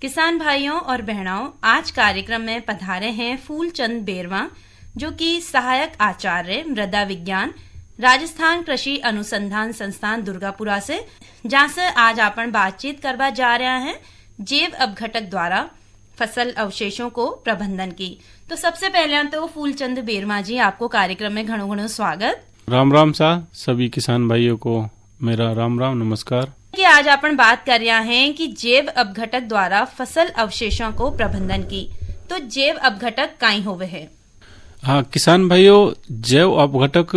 किसान भाइयों और बहनों, आज कार्यक्रम में पधारे हैं फूलचंद बेरवा, जो कि सहायक आचार्य मृदा विज्ञान राजस्थान कृषि अनुसंधान संस्थान दुर्गापुरा से, जहां से आज अपन बातचीत करवा जा रहे हैं जैव अपघटक द्वारा फसल अवशेषों को प्रबंधन की। तो सबसे पहले तो फूलचंद बेरवा जी, आपको कार्यक्रम में घणो घणो स्वागत। राम राम सा सभी किसान भाइयों को मेरा राम राम नमस्कार। कि आज अपन बात कर रहे हैं कि जैव अपघटक द्वारा फसल अवशेषों को प्रबंधन की। तो जैव अपघटक काई होवे है? हाँ किसान भाइयों, जैव अपघटक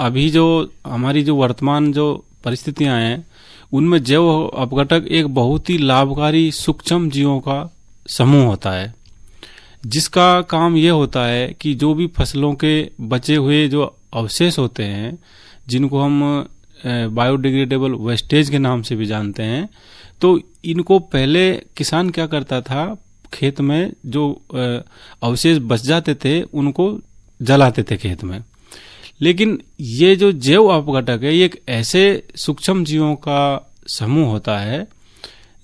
अभी जो हमारी जो वर्तमान जो परिस्थितियां हैं उनमें जैव अपघटक एक बहुत ही लाभकारी सूक्ष्म जीवों का समूह होता है, जिसका काम ये होता है कि जो भी फसलों के बचे हुए जो अवशेष होते हैं, जिनको हम बायोडिग्रेडेबल वेस्टेज के नाम से भी जानते हैं, तो इनको पहले किसान क्या करता था, खेत में जो अवशेष बच जाते थे उनको जलाते थे खेत में। लेकिन ये जो जैव अपघटक है, ये एक ऐसे सूक्ष्म जीवों का समूह होता है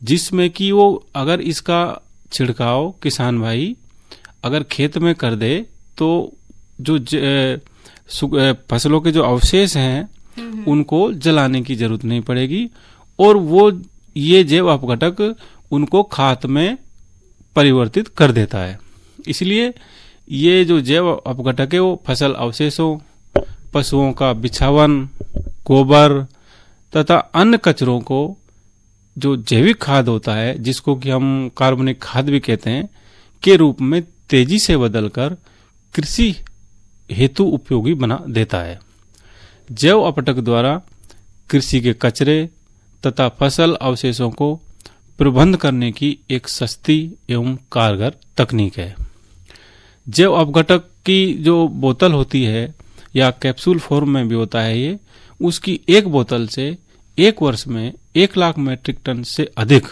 जिसमें कि वो अगर इसका छिड़काव किसान भाई अगर खेत में कर दे तो जो फसलों के जो अवशेष हैं उनको जलाने की जरूरत नहीं पड़ेगी, और वो ये जैव अपघटक उनको खाद में परिवर्तित कर देता है। इसलिए ये जो जैव अपघटक है वो फसल अवशेषों, पशुओं का बिछावन, गोबर तथा अन्य कचरों को जो जैविक खाद होता है, जिसको कि हम कार्बनिक खाद भी कहते हैं, के रूप में तेजी से बदलकर कृषि हेतु उपयोगी बना देता है। जैव अपघटक द्वारा कृषि के कचरे तथा फसल अवशेषों को प्रबंध करने की एक सस्ती एवं कारगर तकनीक है। जैव अपघटक की जो बोतल होती है या कैप्सूल फॉर्म में भी होता है ये, उसकी एक बोतल से एक वर्ष में 1 लाख मीट्रिक टन से अधिक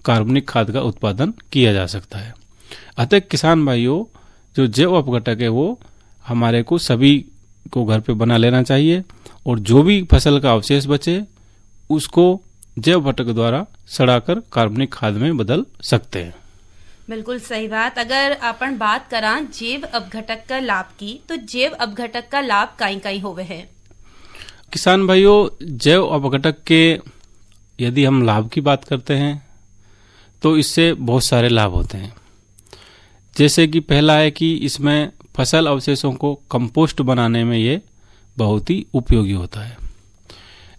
कार्बनिक खाद का उत्पादन किया जा सकता है। अतः किसान भाइयों, जो जैव अपघटक है वो हमारे को सभी को घर पे बना लेना चाहिए, और जो भी फसल का अवशेष बचे उसको जैव अपघटक द्वारा सड़ाकर कार्बनिक खाद में बदल सकते हैं। बिल्कुल सही बात। अगर अपन बात करा जैव अपघटक का लाभ की, तो जैव अपघटक का लाभ काई होवे है? किसान भाइयों, जैव अपघटक के यदि हम लाभ की बात करते हैं तो इससे बहुत सारे लाभ होते हैं। जैसे कि पहला है कि इसमें फसल अवशेषों को कंपोस्ट बनाने में ये बहुत ही उपयोगी होता है।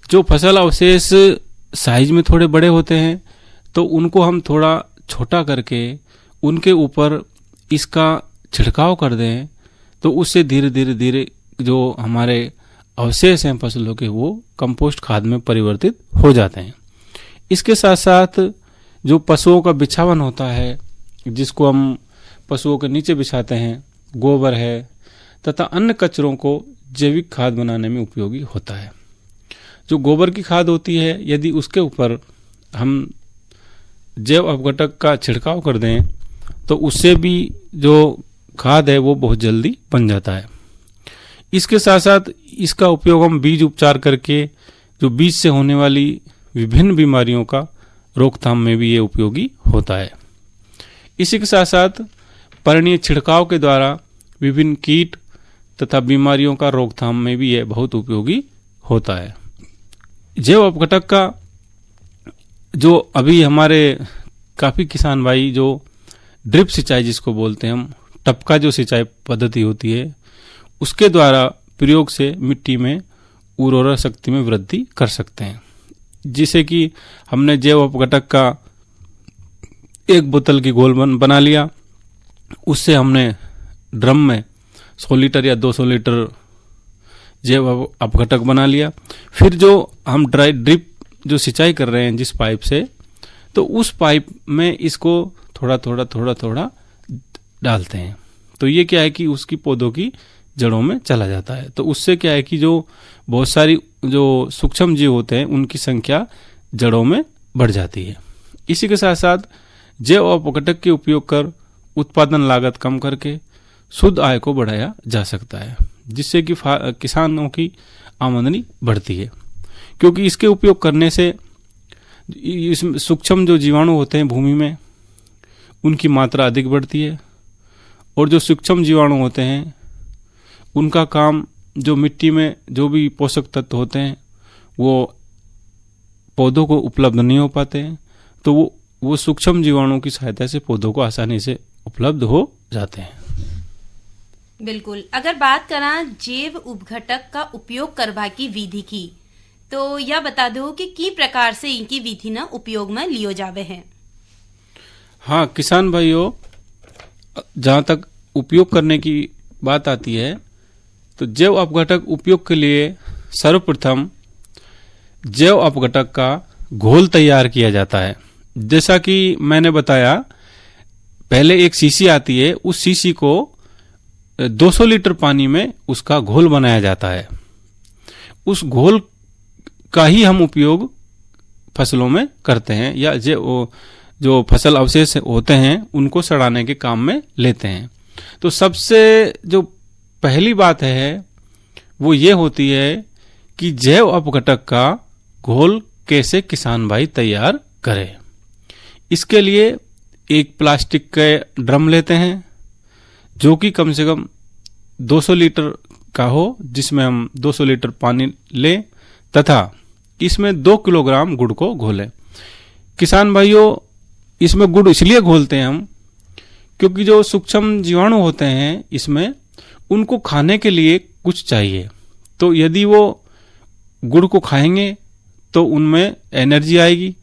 जो फसल अवशेष साइज में थोड़े बड़े होते हैं तो उनको हम थोड़ा छोटा करके उनके ऊपर इसका छिड़काव कर दें, तो उससे धीरे धीरे जो हमारे अवशेष हैं फसलों के, वो कंपोस्ट खाद में परिवर्तित हो जाते हैं। इसके साथ साथ जो पशुओं का बिछावन होता है, जिसको हम पशुओं के नीचे बिछाते हैं, गोबर है तथा अन्य कचरों को जैविक खाद बनाने में उपयोगी होता है। जो गोबर की खाद होती है, यदि उसके ऊपर हम जैव अपघटक का छिड़काव कर दें तो उससे भी जो खाद है वो बहुत जल्दी बन जाता है। इसके साथ साथ इसका उपयोग हम बीज उपचार करके जो बीज से होने वाली विभिन्न बीमारियों का रोकथाम में भी ये उपयोगी होता है। इसी के साथ साथ पर्णीय छिड़काव के द्वारा विभिन्न कीट तथा बीमारियों का रोकथाम में भी यह बहुत उपयोगी होता है। जैव अपघटक का जो अभी हमारे काफी किसान भाई जो ड्रिप सिंचाई जिसको बोलते हैं हम, टपका जो सिंचाई पद्धति होती है, उसके द्वारा प्रयोग से मिट्टी में उर्वरा शक्ति में वृद्धि कर सकते हैं। जिसे कि हमने जैव अपघटक का एक बोतल की घोल बना लिया, उससे हमने ड्रम में 100 लीटर या 200 लीटर जैव अपघटक बना लिया। फिर जो हम ड्रिप जो सिंचाई कर रहे हैं जिस पाइप से, तो उस पाइप में इसको थोड़ा थोड़ा डालते हैं। तो ये क्या है कि उसकी पौधों की जड़ों में चला जाता है। तो उससे क्या है कि जो बहुत सारी जो सूक्ष्म जीव होते हैं उनकी संख्या जड़ों में बढ़ जाती है। इसी के साथ साथ जैव अपघटक के उपयोग कर उत्पादन लागत कम करके शुद्ध आय को बढ़ाया जा सकता है, जिससे कि किसानों की आमदनी बढ़ती है। क्योंकि इसके उपयोग करने से इसमें सूक्ष्म जो जीवाणु होते हैं भूमि में, उनकी मात्रा अधिक बढ़ती है, और जो सूक्ष्म जीवाणु होते हैं उनका काम जो मिट्टी में जो भी पोषक तत्व होते हैं वो पौधों को उपलब्ध नहीं हो पाते हैं, तो वो सूक्ष्म जीवाणुओं की सहायता से पौधों को आसानी से उपलब्ध हो जाते हैं। बिल्कुल। अगर बात करें जैव उपघटक का उपयोग करवा की विधि की, तो यह बता दो कि की प्रकार से इनकी विधि न उपयोग में लियो जावे हैं। हाँ किसान भाइयों, जहाँ तक उपयोग करने की बात आती है तो जैव अपघटक उपयोग के लिए सर्वप्रथम जैव अपघटक का घोल तैयार किया जाता है। जैसा कि मैंने बताया, पहले एक शीशी आती है, उस शीशी को 200 लीटर पानी में उसका घोल बनाया जाता है। उस घोल का ही हम उपयोग फसलों में करते हैं, या जो फसल अवशेष होते हैं उनको सड़ाने के काम में लेते हैं। तो सबसे जो पहली बात है वो ये होती है कि जैव अपघटक का घोल कैसे किसान भाई तैयार करें। इसके लिए एक प्लास्टिक के ड्रम लेते हैं जो कि कम से कम 200 लीटर का हो, जिसमें हम 200 लीटर पानी लें तथा इसमें 2 किलोग्राम गुड़ को घोलें। किसान भाइयों, इसमें गुड़ इसलिए घोलते हैं हम क्योंकि जो सूक्ष्म जीवाणु होते हैं इसमें, उनको खाने के लिए कुछ चाहिए। तो यदि वो गुड़ को खाएंगे तो उनमें एनर्जी आएगी,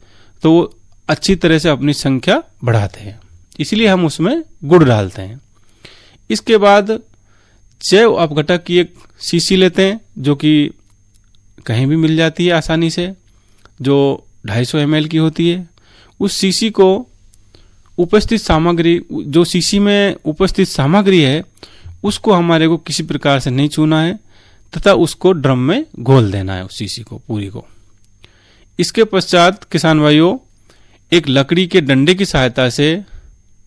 तो वो अच्छी तरह से अपनी संख्या बढ़ाते हैं, इसलिए हम उसमें गुड़ डालते हैं। इसके बाद जैव अपघटक की एक शीशी लेते हैं जो कि कहीं भी मिल जाती है आसानी से, जो 250 ml की होती है। उस शीशी को उपस्थित सामग्री, जो शीशी में उपस्थित सामग्री है उसको हमारे को किसी प्रकार से नहीं छूना है तथा उसको ड्रम में घोल देना है, उस शीशी को पूरी को। इसके पश्चात किसान भाइयों, एक लकड़ी के डंडे की सहायता से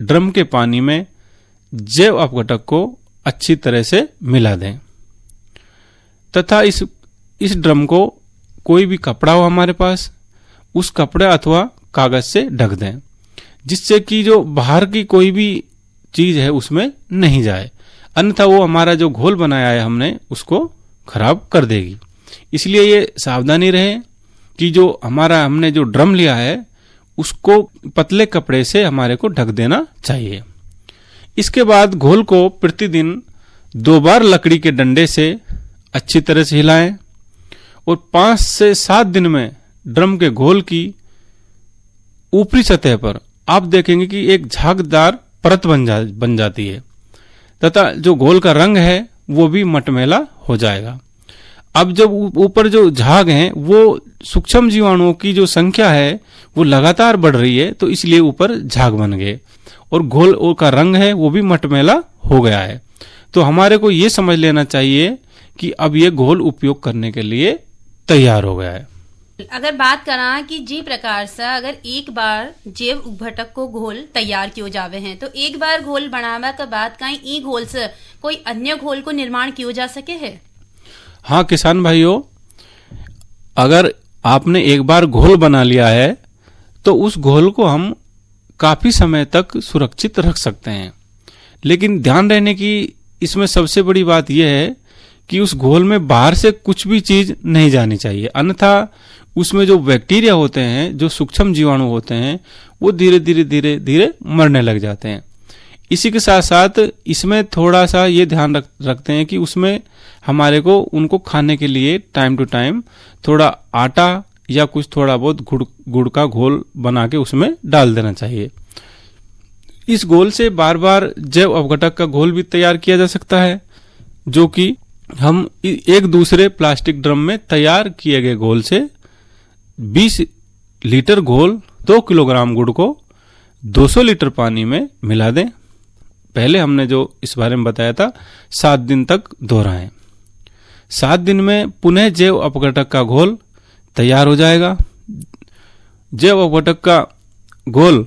ड्रम के पानी में जैव अपघटक को अच्छी तरह से मिला दें तथा इस ड्रम को कोई भी कपड़ा हो हमारे पास, उस कपड़े अथवा कागज से ढक दें, जिससे कि जो बाहर की कोई भी चीज है उसमें नहीं जाए, अन्यथा वो हमारा जो घोल बनाया है हमने उसको खराब कर देगी। इसलिए ये सावधानी रहे कि जो हमने जो ड्रम लिया है उसको पतले कपड़े से हमारे को ढक देना चाहिए। इसके बाद घोल को प्रतिदिन 2 बार लकड़ी के डंडे से अच्छी तरह से हिलाएं और 5 से 7 दिन में ड्रम के घोल की ऊपरी सतह पर आप देखेंगे कि एक झागदार परत बन जाती है तथा जो घोल का रंग है वो भी मटमैला हो जाएगा। अब जब ऊपर जो झाग हैं वो सूक्ष्म जीवाणुओं की जो संख्या है वो लगातार बढ़ रही है, तो इसलिए ऊपर झाग बन गए और घोल का रंग है वो भी मटमैला हो गया है। तो हमारे को ये समझ लेना चाहिए कि अब ये घोल उपयोग करने के लिए तैयार हो गया है। अगर बात करा कि जी प्रकार से अगर एक बार जैव उपघटक को घोल तैयार कियो जावे हैं, तो एक बार घोल बनावे के बाद कहीं ई घोल से कोई अन्य घोल को निर्माण कियो जा सके है? हाँ किसान भाइयों, अगर आपने एक बार घोल बना लिया है तो उस घोल को हम काफी समय तक सुरक्षित रख सकते हैं, लेकिन ध्यान रहने की इसमें सबसे बड़ी बात यह है कि उस घोल में बाहर से कुछ भी चीज नहीं जानी चाहिए, अन्यथा उसमें जो बैक्टीरिया होते हैं, जो सूक्ष्म जीवाणु होते हैं, वो धीरे धीरे मरने लग जाते हैं। इसी के साथ साथ इसमें थोड़ा सा ये ध्यान रखते हैं कि उसमें हमारे को उनको खाने के लिए टाइम टू टाइम थोड़ा आटा या कुछ थोड़ा बहुत गुड़ का घोल बना के उसमें डाल देना चाहिए। इस घोल से बार बार जैव अपघटक का घोल भी तैयार किया जा सकता है, जो कि हम एक दूसरे प्लास्टिक ड्रम में तैयार किए गए घोल से 20 लीटर घोल 2 किलोग्राम गुड़ को 200 लीटर पानी में मिला दें। पहले हमने जो इस बारे में बताया था 7 दिन तक दोहराएं। 7 दिन में पुनः जैव अपघटक का घोल तैयार हो जाएगा। जैव अपघटक का घोल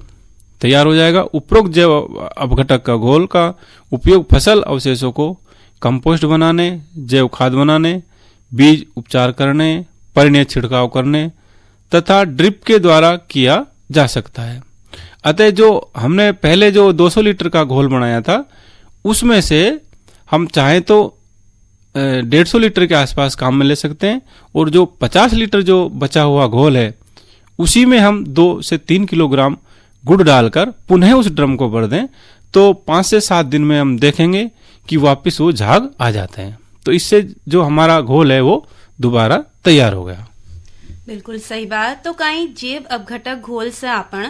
तैयार हो जाएगा। उपरोक्त जैव अपघटक का घोल का उपयोग फसल अवशेषों को कंपोस्ट बनाने, जैव खाद बनाने, बीज उपचार करने, परिणय छिड़काव करने तथा ड्रिप के द्वारा किया जा सकता है। अतः जो हमने पहले जो 200 लीटर का घोल बनाया था उसमें से हम चाहें तो 150 लीटर के आसपास काम में ले सकते हैं, और जो 50 लीटर जो बचा हुआ घोल है उसी में हम 2 से 3 किलोग्राम गुड़ डालकर पुनः उस ड्रम को भर दें तो 5 से 7 दिन में हम देखेंगे कि वापस वो झाग आ जाते हैं। तो इससे जो हमारा घोल है वो दोबारा तैयार हो गया। बिल्कुल सही बात। तो काही जैव अपघटक घोल से आपण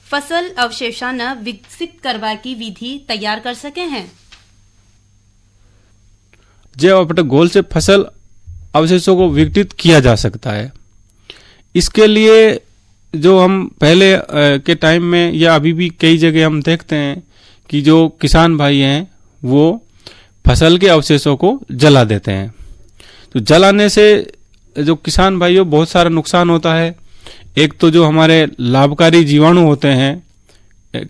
फसल अवशेषांना विकसित करवा की विधि तैयार कर सके हैं। जैव अपघटक घोल से फसल अवशेषों को विघटित किया जा सकता है। इसके लिए जो हम पहले के टाइम में या अभी भी कई जगह हम देखते हैं कि जो किसान भाई हैं वो फसल के अवशेषों को जला देते हैं। तो जलाने से जो किसान भाइयों बहुत सारा नुकसान होता है। एक तो जो हमारे लाभकारी जीवाणु होते हैं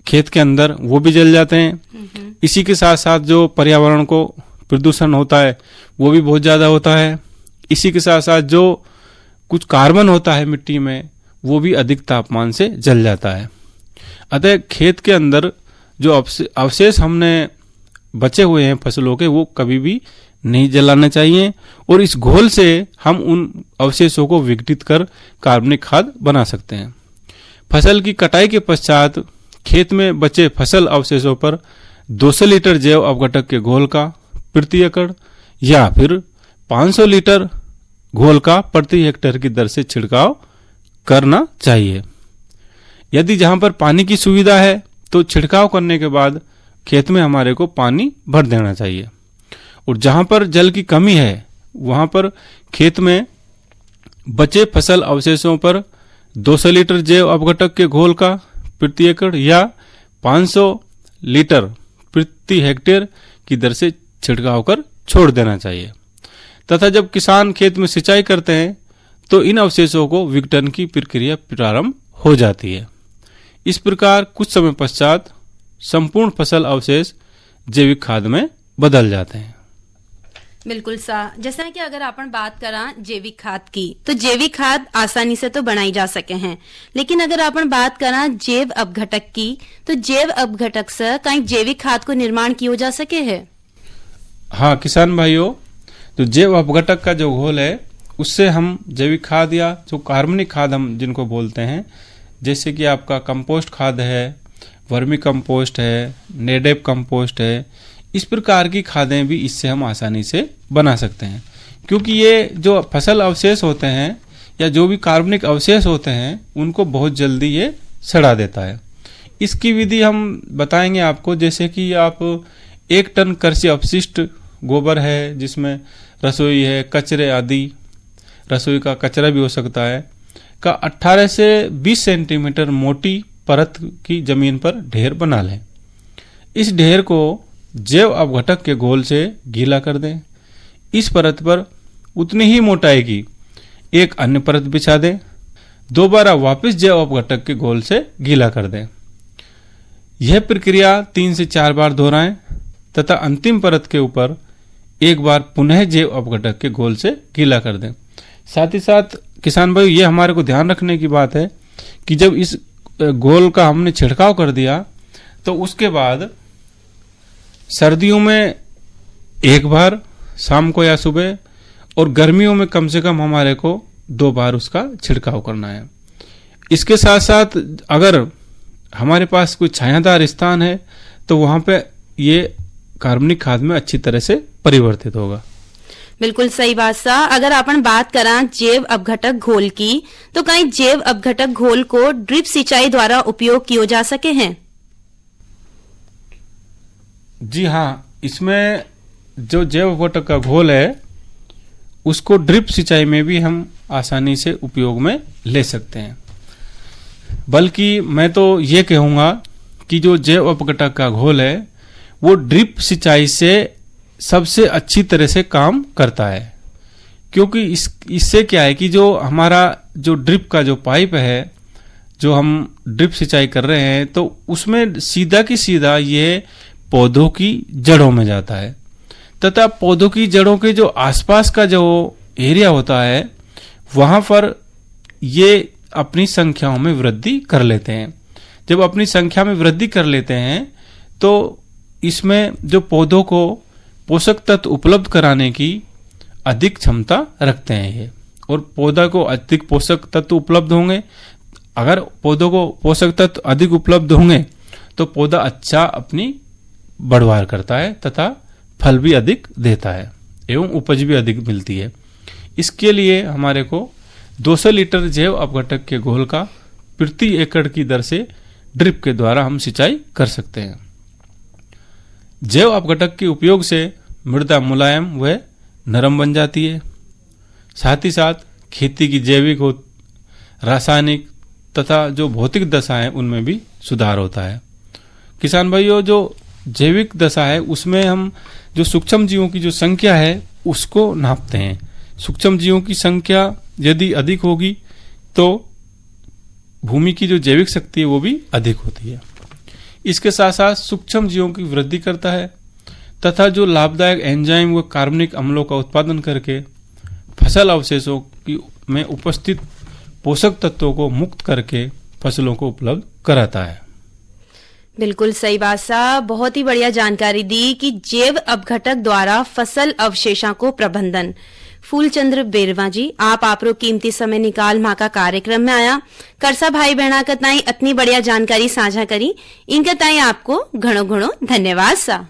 खेत के अंदर वो भी जल जाते हैं। इसी के साथ साथ जो पर्यावरण को प्रदूषण होता है वो भी बहुत ज्यादा होता है। इसी के साथ साथ जो कुछ कार्बन होता है मिट्टी में वो भी अधिक तापमान से जल जाता है। अतः खेत के अंदर जो अवशेष हमने बचे हुए हैं फसलों के वो कभी भी नहीं जलाना चाहिए, और इस घोल से हम उन अवशेषों को विघटित कर कार्बनिक खाद बना सकते हैं। फसल की कटाई के पश्चात खेत में बचे फसल अवशेषों पर 200 लीटर जैव अपघटक के घोल का प्रति एकड़ या फिर 500 लीटर घोल का प्रति हेक्टेयर की दर से छिड़काव करना चाहिए। यदि जहां पर पानी की सुविधा है तो छिड़काव करने के बाद खेत में हमारे को पानी भर देना चाहिए, और जहां पर जल की कमी है वहां पर खेत में बचे फसल अवशेषों पर 200 लीटर जैव अपघटक के घोल का प्रति एकड़ या 500 लीटर प्रति हेक्टेयर की दर से छिड़काव कर छोड़ देना चाहिए। तथा जब किसान खेत में सिंचाई करते हैं तो इन अवशेषों को विघटन की प्रक्रिया प्रारंभ हो जाती है। इस प्रकार कुछ समय पश्चात संपूर्ण फसल अवशेष जैविक खाद में बदल जाते हैं। बिल्कुल सा। जैसा कि अगर अपन बात करा जैविक खाद की तो जैविक खाद आसानी से तो बनाई जा सके हैं, लेकिन अगर अपन बात करा जैव अपघटक की तो जैव अपघटक से कहीं जैविक खाद को निर्माण किया जा सके है। हाँ किसान भाइयों, तो जैव अपघटक का जो घोल है उससे हम जैविक खाद या जो कार्बनिक खाद हम जिनको बोलते हैं, जैसे कि आपका कंपोस्ट खाद है, वर्मी कंपोस्ट है, नेडेप कंपोस्ट है, इस प्रकार की खादें भी इससे हम आसानी से बना सकते हैं। क्योंकि ये जो फसल अवशेष होते हैं या जो भी कार्बनिक अवशेष होते हैं उनको बहुत जल्दी ये सड़ा देता है। इसकी विधि हम बताएंगे आपको। जैसे कि आप 1 टन कृषि अपशिष्ट गोबर है जिसमें रसोई है, कचरे आदि, रसोई का कचरा भी हो सकता है, का 18 से 20 सेंटीमीटर मोटी परत की जमीन पर ढेर बना लें। इस ढेर को जैव अपघटक के घोल से गीला कर दें। इस परत पर उतनी ही मोटाई की एक अन्य परत बिछा दें। दोबारा वापस जैव अपघटक के घोल से गीला कर दें। यह प्रक्रिया 3 से 4 बार दोहराएं तथा अंतिम परत के ऊपर एक बार पुनः जैव अपघटक के घोल से गीला कर दें। साथ ही साथ किसान भाई ये हमारे को ध्यान रखने की बात है कि जब इस घोल का हमने छिड़काव कर दिया तो उसके बाद सर्दियों में एक बार शाम को या सुबह, और गर्मियों में कम से कम हमारे को 2 बार उसका छिड़काव करना है। इसके साथ साथ अगर हमारे पास कोई छायादार स्थान है तो वहां पे ये कार्बनिक खाद में अच्छी तरह से परिवर्तित होगा। बिल्कुल सही बात सा। अगर अपन बात करा जैव अपघटक घोल की तो कहीं जैव अपघटक घोल को ड्रिप सिंचाई द्वारा उपयोग किया जा सके हैं। जी हाँ, इसमें जो जैव अपघटक का घोल है उसको ड्रिप सिंचाई में भी हम आसानी से उपयोग में ले सकते हैं। बल्कि मैं तो ये कहूँगा कि जो जैव अपघटक का घोल है वो ड्रिप सिंचाई से सबसे अच्छी तरह से काम करता है। क्योंकि इससे क्या है कि जो हमारा जो ड्रिप का जो पाइप है जो हम ड्रिप सिंचाई कर रहे हैं तो उसमें सीधा की सीधा ये पौधों की जड़ों में जाता है, तथा पौधों की जड़ों के जो आसपास का जो एरिया होता है वहां पर ये अपनी संख्याओं में वृद्धि कर लेते हैं। जब अपनी संख्या में वृद्धि कर लेते हैं तो इसमें जो पौधों को पोषक तत्व उपलब्ध कराने की अधिक क्षमता रखते हैं ये, और पौधा को अधिक पोषक तत्व उपलब्ध होंगे। अगर पौधों को पोषक तत्व अधिक उपलब्ध होंगे तो पौधा अच्छा अपनी बढ़वार करता है तथा फल भी अधिक देता है एवं उपज भी अधिक मिलती है। इसके लिए हमारे को 200 लीटर जैव अपघटक के घोल का प्रति एकड़ की दर से ड्रिप के द्वारा हम सिंचाई कर सकते हैं। जैव अपघटक के उपयोग से मृदा मुलायम व नरम बन जाती है। साथ ही साथ खेती की जैविक हो रासायनिक तथा जो भौतिक दशा है उनमें भी सुधार होता है। किसान भाइयों, जो जैविक दशा है उसमें हम जो सूक्ष्म जीवों की जो संख्या है उसको नापते हैं। सूक्ष्म जीवों की संख्या यदि अधिक होगी तो भूमि की जो जैविक शक्ति है वो भी अधिक होती है। इसके साथ साथ सूक्ष्म जीवों की वृद्धि करता है तथा जो लाभदायक एंजाइम व कार्बनिक अम्लों का उत्पादन करके फसल अवशेषों की में उपस्थित पोषक तत्वों को मुक्त करके फसलों को उपलब्ध कराता है। बिल्कुल सही बात साहब, बहुत ही बढ़िया जानकारी दी कि जैव अपघटक द्वारा फसल अवशेषों को प्रबंधन। फूलचंद बेरवा जी, आप आपरो कीमती समय निकाल माँ का कार्यक्रम में आया करसा भाई बहना का ताई इतनी बढ़िया जानकारी साझा करी, इनका ताई आपको घणो घणो धन्यवाद सा।